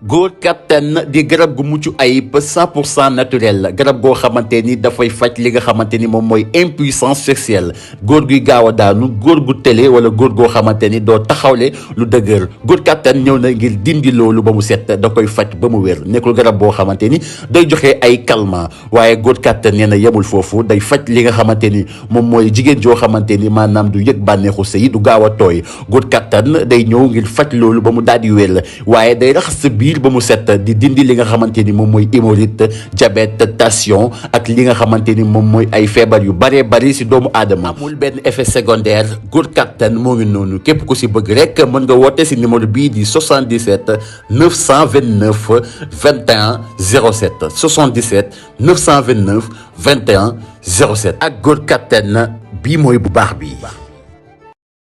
góor kattan di garab gu mucc ayib 100% naturel garab goo xamante ni dafay faj li nga xamante ni moom mooy impuissance sexuelle góor guy gaaw a daanu góor gu tële wala góor goo xamante ni doo taxawle lu dëgër góor kattan ñëw na ngir dindi loolu ba mu set da koy faj ba mu wér nekkul garab boo xamante ni day joxe ay calmant waaye góor kattan nee na yemul foofu day faj li nga xamante ni moom mooy jigéen joo xamante ni maanaam du yëg bànneexu sëy du gaaw a tooy góor kattan day ñëw ngir faj loolu ba mu daal di wér waaye day raxas sa biir ba mu set di dindi li nga xamante ni moom mooy hémorroïde diabète tension ak li nga xamante ni moom mooy ay feebar yu bëree bëri si doomu aadama amul benn effet secondaire góor kattan moo ngi noonu képp ku si bëgg rek mën nga woote si numéro bii di 77 929 21 07 77 929 21 07 ak góor kattan bii mooy bu baax bi.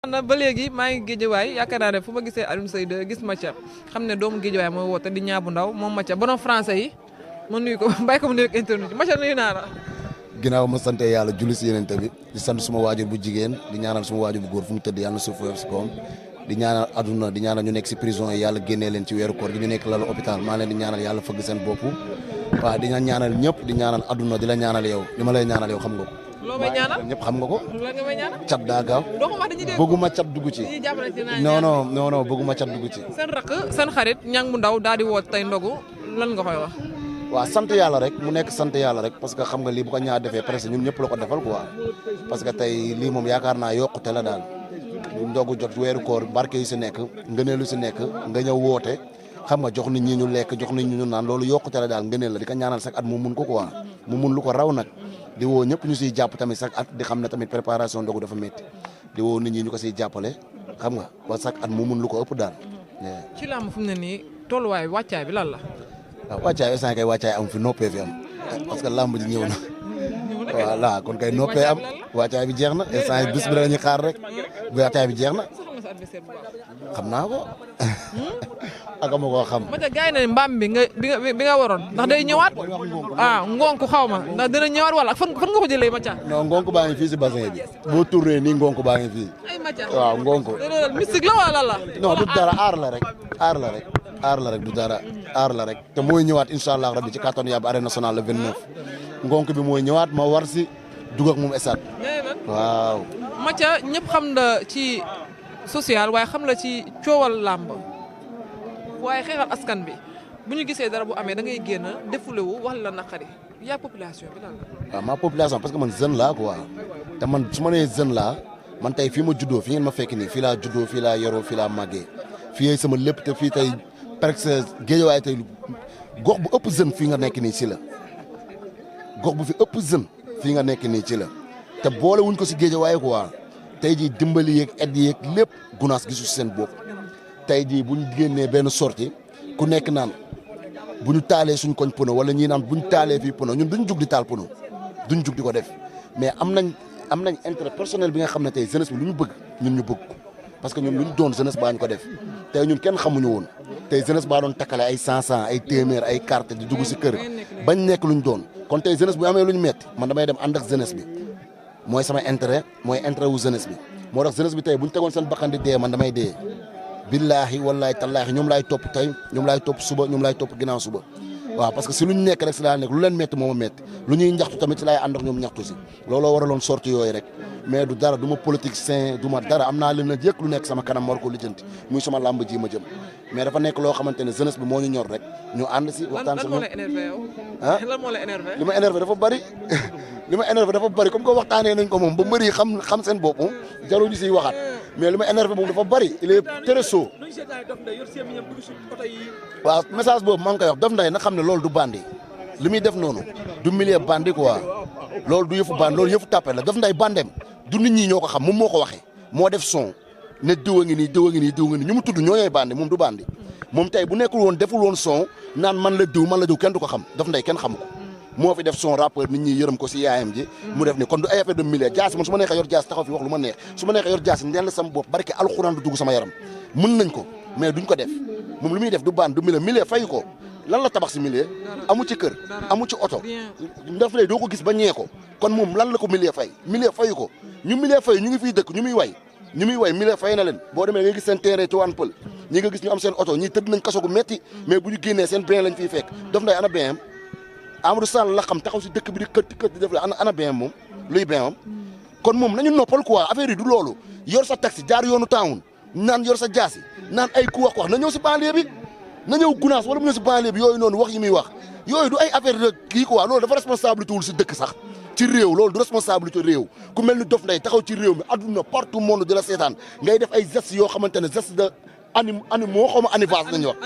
ba léegi maa ngi Guédiawaye yaakaar naa ne fu ma gisee Alioune Seye 2 gis Mathia xam ne doomu Guédiawaye mooy woote di ñaabu ndaw moom Mathia borom français yi ma nuyu ko bàyyi ko mu nuyu internet Mathia nuyu naa la. ginnaaw ma sant yàlla julli si yeneen bi di sant suma waajur bu jigéen di ñaanal suma waajur bu góor fu mu tëdd yàlla na suuf si kawam di ñaanal aduna di ñaanal ñu nekk si prison yi yàlla génnee leen ci weeru koor gi ñu nekk lalu hôpital maa leen di ñaanal yàlla fëgg seen bopp waaw di ñaanal ñëpp di ñaanal aduna di la ñaanal yow li ma lay ñaanal yow xam nga ko. loo may ñaanal ñëpp xam nga ko. lan nga may ñaanal. cat daa gaaw. bëgguma cat dugg ci. non bëgguma cat dugg ci. seen rakk seen xarit ñang mu ndaw daal di woot tey ndogu lan nga koy wax. waaw sant yàlla rek mu nekk sant yàlla rek parce que xam nga lii bu ko ñaar defee presque ñun ñëpp la ko defal quoi parce que tey lii moom yaakaar naa yokkute la daal ndogu jot weeru koor barke yi si nekk ngëneelu si nekk nga ñëw woote xam nga jox nit ñi ñu lekk jox nit ñi ñu naan loolu yokkute la daal ngëneel la di ko ñaanal sax at mu mun ko quoi mu mun lu ko raw nag di woo ñëpp ñu siy jàpp tamit sax at di xam ne tamit préparation ndogu dafa métti di woo nit ñi ñu ko siy jàppale xam nga ba sax at mu mun lu ko ëpp daal. ci làmb fu mu ne nii tolluwaay wàccaay bi lan la. waaw wàccaay instant kay wàccaay am fi noppee fi am parce que làmb ji ñëw na voilà kon kay noppee am wàccaay bi jeex na instant bis bi la ñuy xaar rek wàccaay bi jeex na xam naa ko ak ma koo xam. Mathia gars yi ne mbaam bi nga waroon ndax day ñëwaat ngonk xaw ma ndax dina ñëwaat wala fan nga ko jëlee Mathia. non ngonk baa ngi fii si bassin bi boo tourné nii ngonk baa ngi fii. ay Mathia waaw ngonk. mystique la wala lan la. non du dara aar la rek du dara aar la rek te mooy ñëwaat incha allah rabbi ci kàttanu yàlla arène nationale le 29 ngonk bi mooy ñëwaat ma war si dugg ak moom stade waaw. Mathia ñëpp xam na ci social waaye xam la ci coowal làmb waaye xeexal askan bi bu ñu gisee dara bu amee da ngay génn defule wu wax la naqari yaa population bi lan la. waaw ma population parce que man jeune laa quoi te man su ma nee jeune laa man tey fii ma juddoo fi ngeen ma fekk nii fii laa juddoo fii laa yoroo fii laa màggee fii sama lépp te fii tey presque Guédiawaye tey gox bu ëpp jeune fii nga nekk nii ci la gox bu fi ëpp jeune fii nga nekk nii ci la te boole wuñ ko si Guédiawaye quoi tey jii dimbali yeeg aide yeeg lépp gunaas gisu si seen bopp tey jii bu ñu génnee benn sortie ku nekk naan bu ñu taalee suñ koñ pono wala ñii naan bu ñu taalee fii pono ñun duñ jug di taal pono duñ jug di ko def mais am nañ intérêt personnel bi nga xam ne tey jeunesse bi lu ñu bëgg ñun ñu bëgg ko parce que ñun lu ñu doon jeunesse baa ñu ko def tey ñun kenn xamuñu woon tey jeunesse baa doon takkale ay 500 ay téeméer ay carte di dugg si kër bañ nekk lu ñu doon kon tey jeunesse bu amee lu ñu metti man damay dem ànd ak jeunesse bi mooy sama intérêt mooy intérêt wu jeunesse bi moo tax jeunesse bi tey bu ñu tegoon seen bakkan di dee man damay dee billaahi wallaahi tallaahi ñoom laay topp tey ñoom laay topp suba ñoom laay topp ginnaaw suba waaw parce que si lu ñu nekk rek si laa nekk lu leen métti moo ma métti lu ñuy ñaxtu tamit si laay ànd ak ñoom ñaxtu si looloo waraloon sorti yooyu rek mais du dara du ma politicien du ma dara am naa leen na jëkk lu nekk sama kanam war ko lijjanti muy sama làmb ji ma jëm mais dafa nekk loo xamante ne jeunesse bi moo ñu ñor rek ñu ànd si waxtaan si lan moo la énervé yow. lan moo la énervé. li ma énervé dafa bari li ma énervé dafa bari comme que waxtaanee nañ ko moom ba mbëri xam seen bopp jarul ñu siy waxaat mais li ma énervé moom dafa bari il est très chaud waaw message boobu maa ngi koy wax Dof Nday na xam ne loolu du bandi li muy def noonu du milieu bandi quoi loolu du yëfu bandi loolu yëfu tàppe la Dof Nday bandem du nit ñi ñoo ko xam moom moo ko waxee moo def son ne diw a ngi nii diw a ngi nii diw a ngi nii ñu mu tudd ñoo ñooy bandi moom du bandi moom tey bu nekkul woon deful woon son naan man la diw kenn du ko xam Dof Nday kenn xamu ko moo fi def son rappeur nit ñi yërëm ko si yaayam ji mu def ni kon du ay affaire de milieu jaas man su ma neexee yor jaas taxaw fi wax lu ma neex su ma neexee yor jaas ndeen la sama bopp barke alxuraan du dugg sama yaram mën nañ ko mais duñ ko def moom lu muy def du baan du milieu fayu ko lan la tabax si milieu amu ci kër amu ci oto Dof Nday doo ko gis ba ñee ko kon moom lan la ko milieu fayu ko ñu milieu fayu ñu ngi fiy dëkk ñu muy way milieu fay na leen boo demee nga gis seen terrain ci waan pël ñi nga gis ñu am seen oto ñii tëdd nañ kaso gu metti mais bu ñu génnee seen bien lañ fiy fekk Dof Ndeye ana bien am Amadou Sall la xam taxaw si dëkk bi di kët di def la ana bien moom luy bien am kon moom nañu noppal quoi affaire yi du loolu yor sa taxi jaar yoonu town naan yor sa jaasi naan ay ku wax na ñëw si banlieue bi na ñëw Gunaas wala mu ñëw si banlieue bi yooyu noonu wax yi muy wax yooyu du ay affaire de kii quoi loolu dafa responsabilité wul si dëkk sax ci réew loolu du responsabilité réew ku mel ni Dof Ndeye taxaw ci réew mi adduna partout monde di la seetaan ngay def ay gestes yoo xamante ne geste de animaux xaw ma anivage lañu wax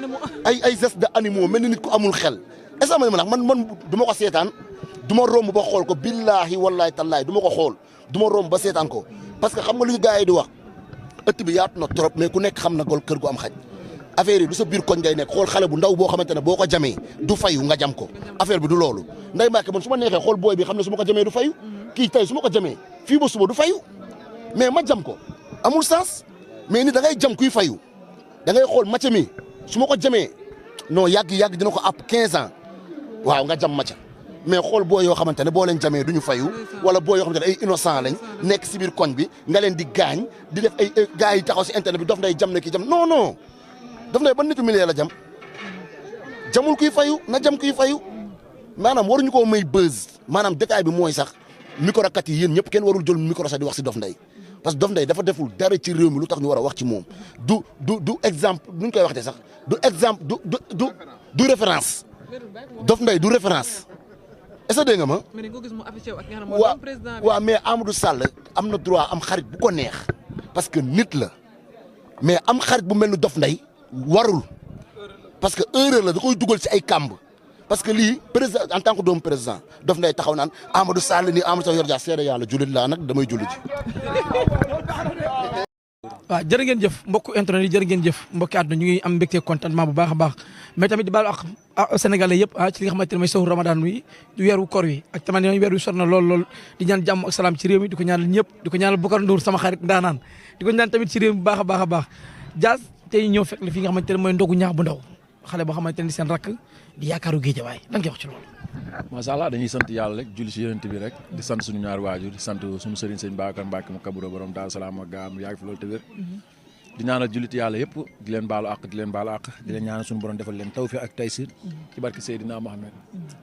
ay gestes de animaux mel ni nit ku amul xel est-ce que man du ma ko seetaan du ma romb ba xool ko billaahi wallaahi tallaahi du ma ko xool du ma romb ba seetaan ko parce que xam nga lu ñu gars yi di wax ëtt bi yaatu na trop mais ku nekk xam na gol kër gu am xaj affaire yi du sa biir koñ ngay nekk xool xale bu ndaw boo xamante ne boo ko jamee du fayu nga jam ko affaire bi du loolu Ndeye Mbacke man su ma neexee xool booy bi xam ne su ma ko jamee du fayu kii tey su ma ko jamee fii ba suba du fayu mais ma jam ko amul sens mais ni da ngay jam kuy fayu da ngay xool macca mi su ma ko jamee non yàgg dina ko ab 15 ans waaw nga jam macca mais xool boo yoo xamante ne boo leen jamee duñu fayu wala boo yoo xamante ne ay innocent lañ nekk si biir koñ bi nga leen di gaañ di def ay gars yi taxaw si internet bi Dof Ndeye jam na kii jam non Dof Ndeye ban nitu milieu la jamul kuy fayu na jam kuy fayu maanaam waruñu koo may buzz maanaam détail bi mooy sax micro kat yi yéen ñëpp kenn warul jël micro sax di wax si Dof Ndeye parce que Dof Ndeye dafa deful dara ci réew mi lu tax ñu war a wax ci moom du exemple nu ñu koy waxtee sax du exemple du référence Dof Ndeye du référence est-ce que dégg nga ma. waaw mais Amadou Sall am na droit am xarit bu ko neex parce que nit la mais am xarit bu mel ni Dof Ndeye warul parce que erreur la da koy dugal ci ay kàmb parce que lii président en tant que doomu président Dof Ndeye taxaw naan Amadou Sall nii Amadou Sall yor jaa seede yàlla jullit laa nag damay julli ji. waaw jërë ngeen jëf mbokku internet yi jërë ngeen jëf mbokki àdduna ñu ngi am mbégte contentement bu baax a baax mais tamit di baalu ak sénégalais yëpp ci li nga xamante ne mooy sahur ramadan wi du weeru koor wi ak tamit weer wi sor na lool di ñaan jàmm ak salaam ci réew mi di ko ñaanal ñëpp di ko ñaanal Boucar Ndour sama xarit ndaanaan di ko ñaan tamit ci réew mi bu baax a baax Diaz tey ñëw fekk la fi nga xamante ne mooy ndogu ñaax bu ndaw xale boo xamante ne seen rakk di yaakaaru Géejawaay lan nga wax ci loolu. macha allah dañuy sant yàlla rek julli si yonent bi rek di sant suñu ñaari waajur di sant suñu sëriñ sëñ Babacar Mbacke mu kaburo borom Daaru Salaam ak gaam yaa ngi fi loolu te wér di ñaanal jullit yàlla yëpp di leen baalu àq di leen ñaanal suñu borom defal leen tawfiq ak taysir ci barke Seydina Mohamed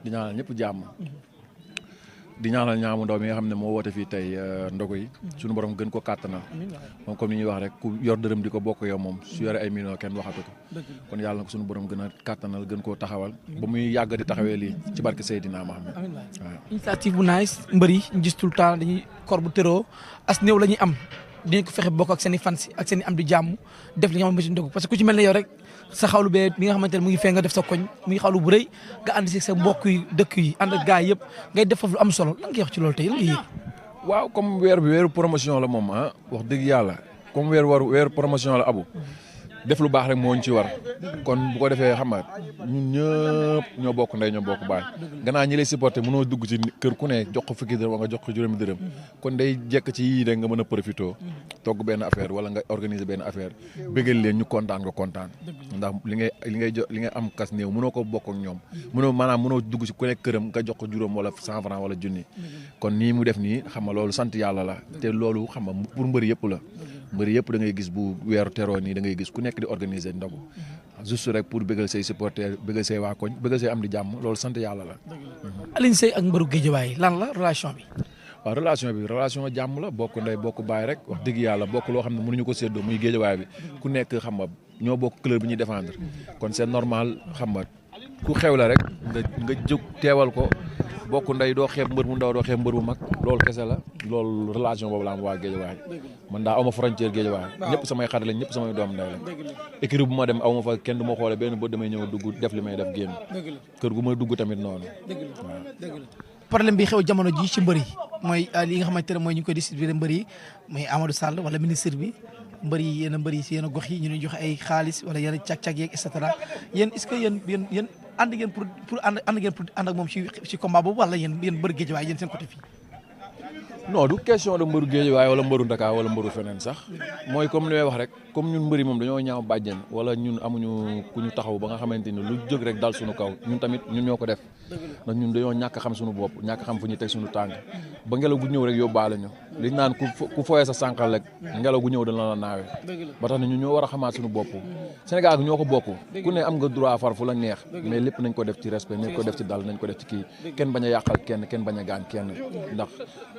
di ñaanal ñëpp jàmm di ñaanal ñaamu ndaw mi nga xam ne moo woote fii tey ndogu yi suñu borom gën ko kàttanal moom comme ni ñuy wax rek ku yor dërëm di ko bokk yow moom su yore ay millions kenn waxatu ko kon yàlla na ko suñu borom gën a kàttanal gën koo taxawal ba muy yàgg di taxawee lii ci barke Seydina Mohamed waaw initiative bu nice mbër yi ñu gis tout le temps dañuy kor bu tëroo as néew la ñuy am dinañ ko fexe bokk ak seen i fans ak seen i am di jàmm def li nga xam ne ndogu parce que ku ci mel ne yow rek sa xawlu bee bi nga xamante ne mu ngi fee nga def sa koñ muy xawlu bu rëy nga ànd si sa mbokk yi dëkk yi ànd ak gars yi yëpp ngay def foofu lu am solo lan ngay wax ci loolu tey lan ngay yëg. waaw comme weer bi weeru promotion la moom wax dëgg yàlla comme weeru promotion la abu def lu baax rek moo ñu ci war kon bu ko defee xam nga ñun ñëpp ñoo bokk ndey ñoo bokk baay gannaaw ñi lay supporté mënoo dugg ci kër ku ne jox ko fukki dërëm wala nga jox ko juróomi dërëm kon day jekk ci yii rek nga mën a profité togg benn affaire wala nga organiser benn affaire bëggal leen ñu kontaan nga kontaan ndax li ngay am kas néew mënoo ko bokk ak ñoom mënoo dugg ci ku nekk këram nga jox ko juróom wala 100 francs wala junni kon nii mu def nii xam nga loolu sant yàlla la te loolu xam nga pour mbër yëpp la mbër yëpp da ngay gis bu weeru teroo nii da ngay gis ku nekk di organiser ndogu juste rek pour bëggal say supporter bëggal say waa koñ bëggal say am di jàmm loolu sant yàlla la. Alioune Seye ak mbëru Géejawaay lan la relation bi. waaw relation jàmm la bokk ndey bokk baay rek wax dëgg yàlla bokk loo xam ne mënuñu ko séddoo muy Géejawaay bi ku nekk xam nga ñoo bokk couleur bi ñuy défendre kon c'est normal xam nga ku xew la rek nga jóg teewal ko. bokk ndey doo xeeb mbër mu ndaw doo xeeb mbër mu mag loolu kese la loolu relation boobu la am waa Géejawaay man daa awma frontière Géejawaay ñëpp samay xarit lañ ñëpp samay doom ndey lañ écurie bu ma dem awma fa kenn du ma xoole benn bët damay ñëw dugg def li may def génn kër gu ma dugg tamit noonu waaw problème bi xew jamono ji ci mbër yi mooy li nga xamante ne mooy ñu koy distribuer mbër yi mooy Amadou Sall wala ministre bi mbër yi yéen a mbër yi si yéen a gox yi ñu leen joxe ay xaalis wala yéen a cag-cag yeeg et cetera yéen est-ce que yéen ànd ngeen pour ànd ak moom ci combat boobu wala yéen mbër Géejawaay yéen seen côté fii. non du question de mbëru Géejawaay wala mbëru Dakar wala mbëru feneen sax mooy comme li may wax rek comme ñun mbëri moom dañoo ñaaw bàjjen wala ñun amuñu ku ñu taxaw ba nga xamante ni lu jóg rek dal suñu kaw ñun tamit ñun ñoo ko def ndax ñun dañoo ñàkk xam suñu bopp ñàkk xam fu ñuy teg suñu tànk ba ngelaw bu ñëw rek yóbbaale ñu liñ naan ku fooyee sa sànqal rek ngelaw gu ñëw dana la naawee ba tax ne ñu ñoo war a xamaat suñu bopp Sénégal gi ñoo ko bokk ku ne am nga droit far fu la neex mais lépp nañ ko def ci respect nañ ko def ci dal nañ ko def ci kii kenn bañ a yàqal kenn bañ a gaañ kenn ndax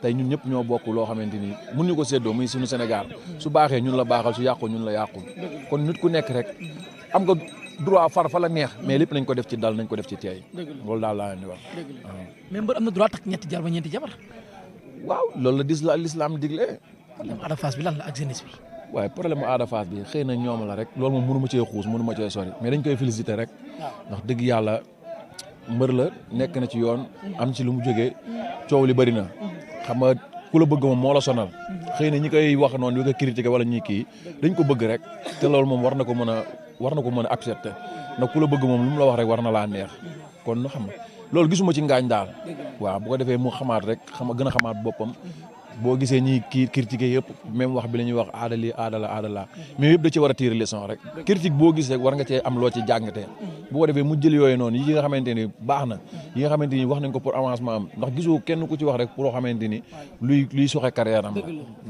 tey ñun ñëpp ñoo bokk loo xamante ni mun ñu ko séddoo muy suñu Sénégal su baaxee ñun la baaxal su yàqu ñun la yàqul kon nit ku nekk rek am nga droit far fa la neex mais lépp nañ ko def ci dal nañ ko def ci teey loolu daal laa leen di wax mais mbër am na droit takk ñetti jar ba ñeenti jabar waaw loolu la l'islam digle problème Ada Fass bi lan la ak jeunesse bi waaye problème mu Ada Fass bi xëy na ñoom la rek loolu moom mënu ma cee xuus mënu ma cee sori mais dañ koy féliciter rek ndax dëgg yàlla mbër la nekk na ci yoon am ci lu mu jógee coow li bëri na xam nga ku la bëgg moom moo la sonal xëy na ñi koy wax noonu di ko critiquer wala ñi kii dañ ko bëgg rek te loolu moom war na ko mën a accepter ndax ku la bëgg moom lu mu la wax rek war na laa neex kon nu xam nga loolu gisuma ci ngaañ daal waaw bu ko defee mu xamaat rek gën a xamaat boppam boo gisee ñi kii critiquer yëpp même wax bi la ñuy wax aada lii aada la mais yëpp da ci war a tirer leçon rek critique boo gis rek war nga cee am loo ci jàngatee bu ko defee mu jël yooyu noonu yi nga xamante ni baax na yi nga xamante ni wax nañ ko pour avancement am ndax gisoo kenn ku ci wax rek pour xamante ni luy soxe carrière am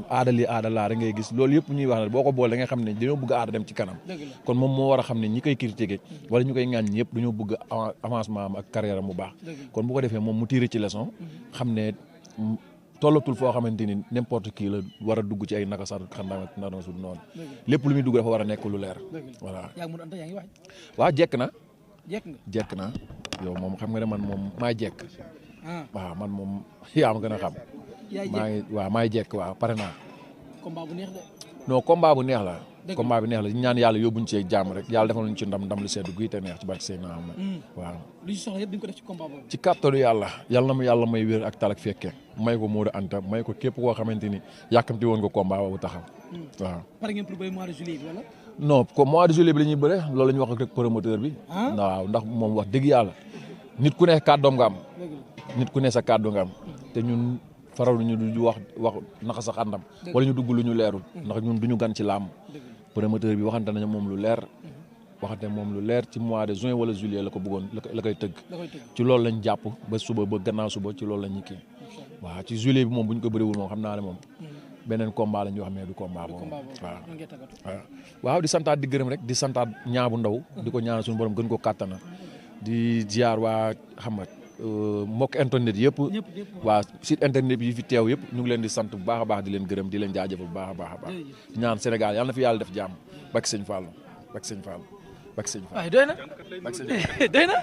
aada lii aada laa rek ngay gis loolu yëpp ñuy wax ne boo ko boole da nga xam ne dañoo bëgg aada dem ci kanam kon moom moo war a xam ne ñi koy critiquer wala ñu koy ŋaañ ñëpp dañoo bëgg avancement am ak carrière am bu baax kon bu ko defee moom mu tirer ci leçon xam ne tollatul foo xamante ni n'importe qui la war a dugg ci ay naka sax xanaa su noonu lépp lu muy dugg dafa war a nekk lu leer voilà. waaw jekk na. jekk na yow moom xam nga ne man moom maa jekk. waaw man moom yaa ma gën a xam. maay jekk waaw pare naa. combat bu neex de. non combat bu neex la. combat bi neex la ñaan yàlla yóbbuñ ci jàmm rek yàlla defal ñu ci ndam lu sedd guy te neex ci barke Seydina Muhammad waaw. lu ci soxla yëpp di nga ko def ci combat boobu. ci kàttanu yàlla na mu yàlla may wér ak tal ak fekke may ko Modou Anta may ko képp koo xamante ni yàkkamti woon nga combat boobu taxaw waaw. pare ngeen pour bëri mois de juillet bi wala. non mois de juillet bi la ñuy bëre loolu la ñu wax rek promoteur bi. waaw ndax moom wax dëgg yàlla nit ku ne kàddoom nga am. nit ku ne sa kàddu nga am te ñun faral ñu du wax naka sa xandam wala ñu dugg lu ñu leerul ndax ñun du ñu gan ci làmb promoteur bi waxante nañu moom lu leer ci mois de juin wala juillet la ko bëggoon la koy tëgg ci loolu lañ jàpp ba suba ba gannaaw suba ci loolu lañ kii waaw ci juillet bi moom bu ñu ko bëriwul moom xam naa ne moom beneen combat la ñuy wax mais du combat boobu waaw di santaat di gërëm rek di santaat ñaabu ndaw di ko ñaanal suñu borom gën ko kàttana di ziar waa xam nga mbokk internet yëpp waa site internet yi fi teew yëpp ñu ngi leen di sant bu baax a baax di leen gërëm di leen jaajëfal bu baax a baax ñaan Sénégal yàlla na fi yàlla def jàmm bak sëñ Fall doy na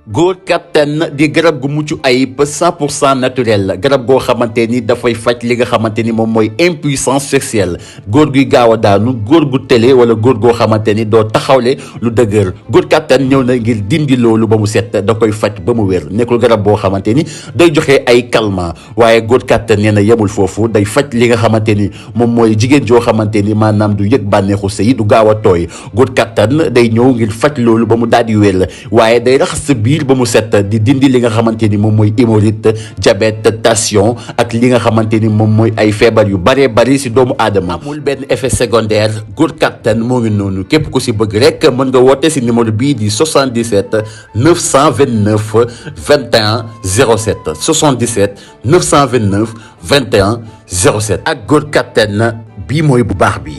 góor kattan di garab gu mucc ayib 100% naturel garab goo xamante ni dafay faj li nga xamante ni moom mooy impuissance sexuelle góor guy gaaw a daanu góor gu tële wala góor goo xamante ni doo taxawle lu dëgër góor kattan ñëw na ngir dindi loolu ba mu set da koy faj ba mu wér nekkul garab boo xamante ni day joxe ay calmant waaye góor kattan nee na yemul foofu day faj li nga xamante ni moom mooy jigéen joo xamante ni maanaam du yëg bànneexu sëy du gaaw a tooy góor kattan day ñëw ngir faj loolu ba mu daal di wér waaye day raxas sa biir ba mu set di dindi li nga xamante ni moom mooy hémorroïde diabète tension ak li nga xamante ni moom mooy ay feebar yu bëree bëri si doomu aadama amul benn effet secondaire góor kattan moo ngi noonu képp ku si bëgg rek mën nga woote si numéro bii di 77 929 21 07 77 929 21 07 ak góor kattan bii mooy bu baax bi